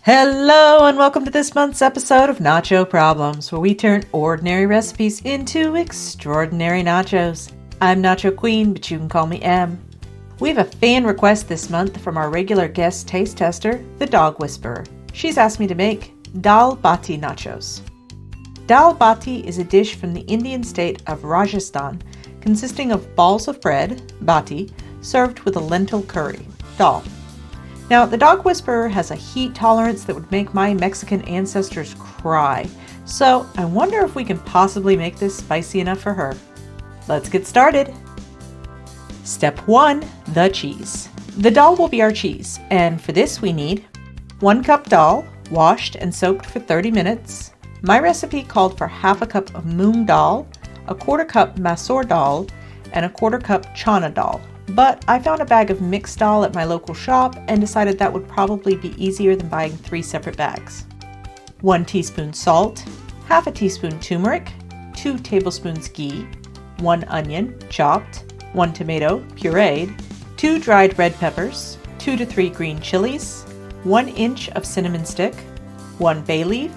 Hello and welcome to this month's episode of Nacho Problems, where we turn ordinary recipes into extraordinary nachos. I'm Nacho Queen, but you can call me M. We have a fan request this month from our regular guest taste tester, the Dog Whisperer. She's asked me to make Dal Baati Nachos. Dal Baati is a dish from the Indian state of Rajasthan, consisting of balls of bread, bati, served with a lentil curry, dal. Now, the Dog Whisperer has a heat tolerance that would make my Mexican ancestors cry, so I wonder if we can possibly make this spicy enough for her. Let's get started. Step 1. The cheese. The dal will be our cheese, and for this we need 1 cup dal, washed and soaked for 30 minutes. My recipe called for half a cup of moong dal, a quarter cup masoor dal, and a quarter cup chana dal. But I found a bag of mixed dal at my local shop and decided that would probably be easier than buying 3 separate bags. 1 teaspoon salt, half a teaspoon turmeric, 2 tablespoons ghee, 1 onion chopped, 1 tomato pureed, 2 dried red peppers, 2 to 3 green chilies, 1 inch of cinnamon stick, 1 bay leaf,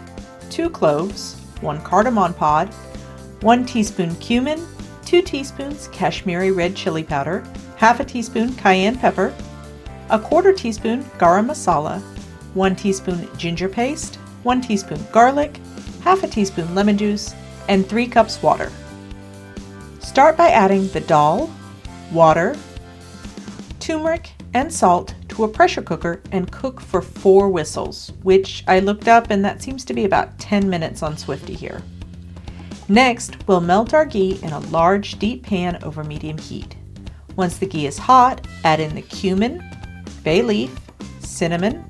2 cloves, 1 cardamom pod, 1 teaspoon cumin, 2 teaspoons Kashmiri red chili powder, half a teaspoon cayenne pepper, a quarter teaspoon garam masala, 1 teaspoon ginger paste, 1 teaspoon garlic, half a teaspoon lemon juice, and 3 cups water. Start by adding the dal, water, turmeric, and salt to a pressure cooker and cook for 4 whistles, which I looked up and that seems to be about 10 minutes on Swifty here. Next, we'll melt our ghee in a large deep pan over medium heat. Once the ghee is hot, add in the cumin, bay leaf, cinnamon,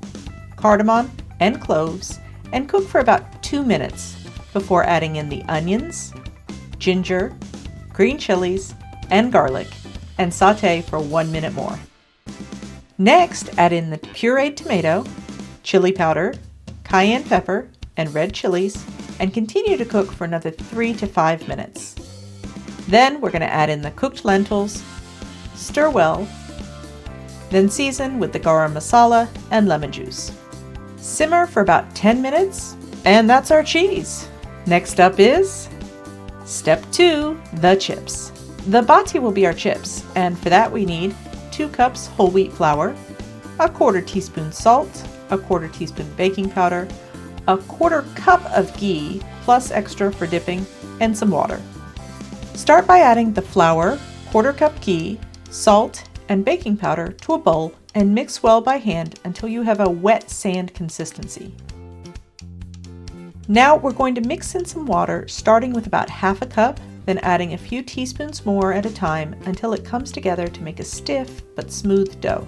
cardamom, and cloves, and cook for about 2 minutes before adding in the onions, ginger, green chilies, and garlic, and saute for 1 minute more. Next, add in the pureed tomato, chili powder, cayenne pepper, and red chilies, and continue to cook for another 3 to 5 minutes. Then we're going to add in the cooked lentils, stir well, then season with the garam masala and lemon juice. Simmer for about 10 minutes, and that's our cheese. Next up is Step 2, the chips. The bati will be our chips, and for that we need 2 cups whole wheat flour, a quarter teaspoon salt, a quarter teaspoon baking powder, a quarter cup of ghee plus extra for dipping, and some water. Start by adding the flour, quarter cup ghee, salt, and baking powder to a bowl and mix well by hand until you have a wet sand consistency. Now we're going to mix in some water, starting with about half a cup, then adding a few teaspoons more at a time until it comes together to make a stiff but smooth dough.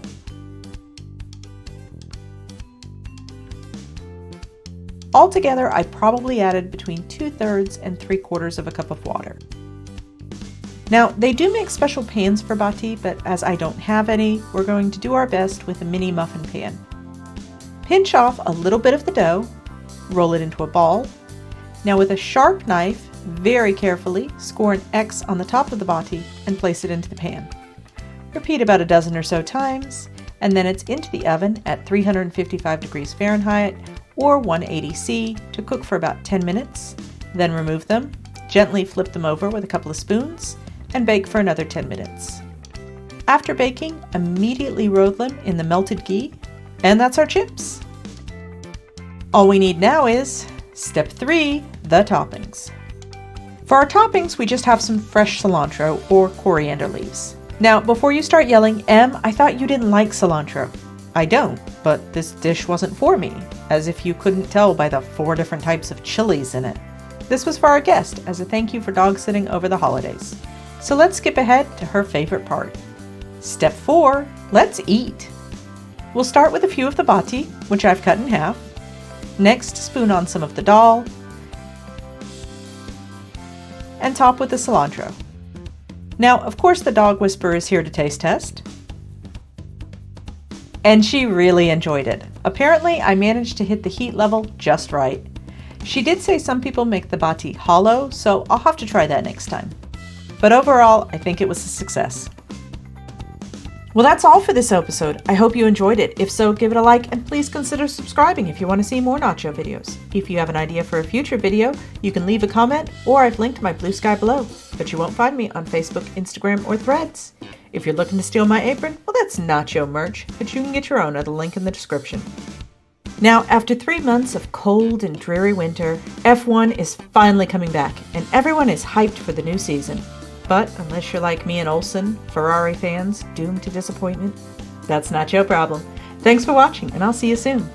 Altogether, I probably added between 2/3 and 3/4 of a cup of water. Now, they do make special pans for bati, but as I don't have any, we're going to do our best with a mini muffin pan. Pinch off a little bit of the dough, roll it into a ball. Now with a sharp knife, very carefully score an X on the top of the bati and place it into the pan. Repeat about a dozen or so times, and then it's into the oven at 355 degrees Fahrenheit or 180 C to cook for about 10 minutes. Then remove them, gently flip them over with a couple of spoons, and bake for another 10 minutes. After baking, immediately roll them in the melted ghee, and that's our chips. All we need now is Step 3, the toppings. For our toppings, we just have some fresh cilantro or coriander leaves. Now, before you start yelling, "Em, I thought you didn't like cilantro." I don't, but this dish wasn't for me, as if you couldn't tell by the 4 different types of chilies in it. This was for our guest as a thank you for dog sitting over the holidays. So let's skip ahead to her favorite part. Step 4, let's eat. We'll start with a few of the bati, which I've cut in half. Next, spoon on some of the dal, and top with the cilantro. Now, of course, the Dog Whisperer is here to taste test. And she really enjoyed it. Apparently, I managed to hit the heat level just right. She did say some people make the bati hollow, so I'll have to try that next time. But overall, I think it was a success. Well, that's all for this episode. I hope you enjoyed it. If so, give it a like and please consider subscribing if you want to see more nacho videos. If you have an idea for a future video, you can leave a comment or I've linked my Blue Sky below, but you won't find me on Facebook, Instagram, or Threads. If you're looking to steal my apron, well, that's nacho merch, but you can get your own at a link in the description. Now, after 3 months of cold and dreary winter, F1 is finally coming back, and everyone is hyped for the new season. But unless you're like me and Olsen, Ferrari fans, doomed to disappointment, that's not your problem. Thanks for watching, and I'll see you soon.